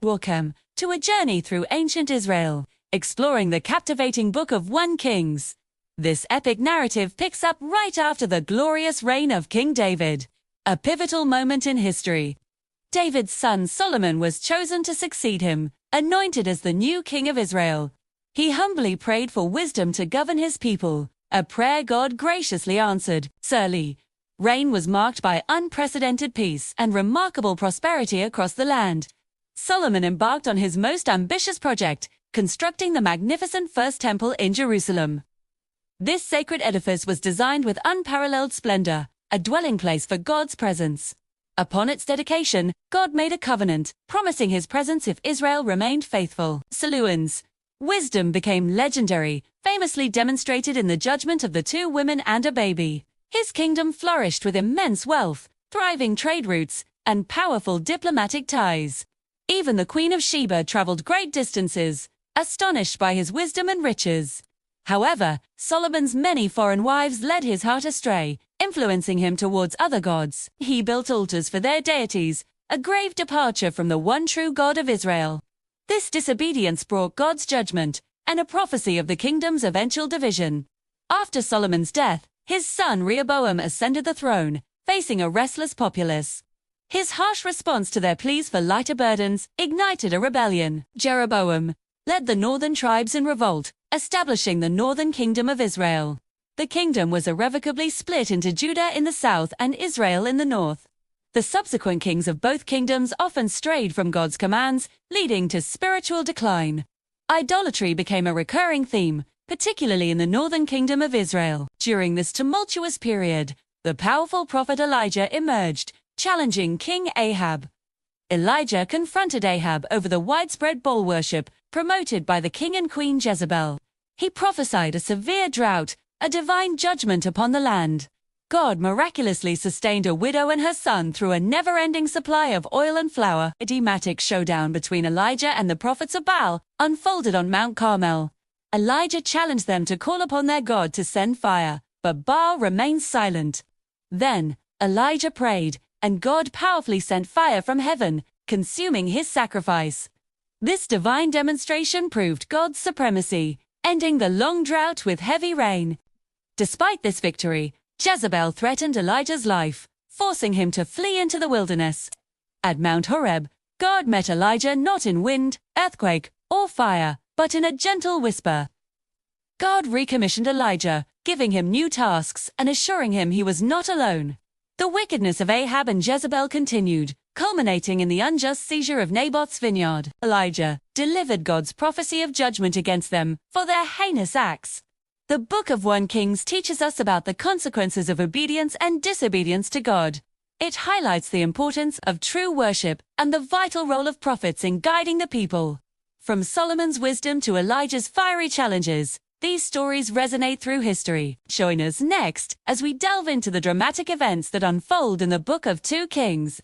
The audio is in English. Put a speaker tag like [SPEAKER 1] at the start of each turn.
[SPEAKER 1] Welcome to a journey through ancient Israel, exploring the captivating Book of 1 Kings. This epic narrative picks up right after the glorious reign of King David, a pivotal moment in history. David's son Solomon was chosen to succeed him, anointed as the new king of Israel. He humbly prayed for wisdom to govern his people, a prayer God graciously answered. Early reign was marked by unprecedented peace and remarkable prosperity across the land. Solomon embarked on his most ambitious project, constructing the magnificent First Temple in Jerusalem. This sacred edifice was designed with unparalleled splendor, a dwelling place for God's presence. Upon its dedication, God made a covenant, promising his presence if Israel remained faithful. Solomon's wisdom became legendary, famously demonstrated in the judgment of the 2 women and a baby. His kingdom flourished with immense wealth, thriving trade routes, and powerful diplomatic ties. Even the Queen of Sheba traveled great distances, astonished by his wisdom and riches. However, Solomon's many foreign wives led his heart astray, influencing him towards other gods. He built altars for their deities, a grave departure from the one true God of Israel. This disobedience brought God's judgment and a prophecy of the kingdom's eventual division. After Solomon's death, his son Rehoboam ascended the throne, facing a restless populace. His harsh response to their pleas for lighter burdens ignited a rebellion. Jeroboam led the northern tribes in revolt, establishing the northern kingdom of Israel. The kingdom was irrevocably split into Judah in the south and Israel in the north. The subsequent kings of both kingdoms often strayed from God's commands, leading to spiritual decline. Idolatry became a recurring theme, particularly in the northern kingdom of Israel. During this tumultuous period, the powerful prophet Elijah emerged, challenging King Ahab. Elijah confronted Ahab over the widespread Baal worship promoted by the king and queen Jezebel. He prophesied a severe drought, a divine judgment upon the land. God miraculously sustained a widow and her son through a never-ending supply of oil and flour. A dramatic showdown between Elijah and the prophets of Baal unfolded on Mount Carmel. Elijah challenged them to call upon their God to send fire, but Baal remained silent. Then, Elijah prayed, and God powerfully sent fire from heaven, consuming his sacrifice. This divine demonstration proved God's supremacy, ending the long drought with heavy rain. Despite this victory, Jezebel threatened Elijah's life, forcing him to flee into the wilderness. At Mount Horeb, God met Elijah not in wind, earthquake, or fire, but in a gentle whisper. God recommissioned Elijah, giving him new tasks and assuring him he was not alone. The wickedness of Ahab and Jezebel continued, culminating in the unjust seizure of Naboth's vineyard. Elijah delivered God's prophecy of judgment against them for their heinous acts. The Book of 1 Kings teaches us about the consequences of obedience and disobedience to God. It highlights the importance of true worship and the vital role of prophets in guiding the people. From Solomon's wisdom to Elijah's fiery challenges, these stories resonate through history. Join us next as we delve into the dramatic events that unfold in the Book of 2 Kings.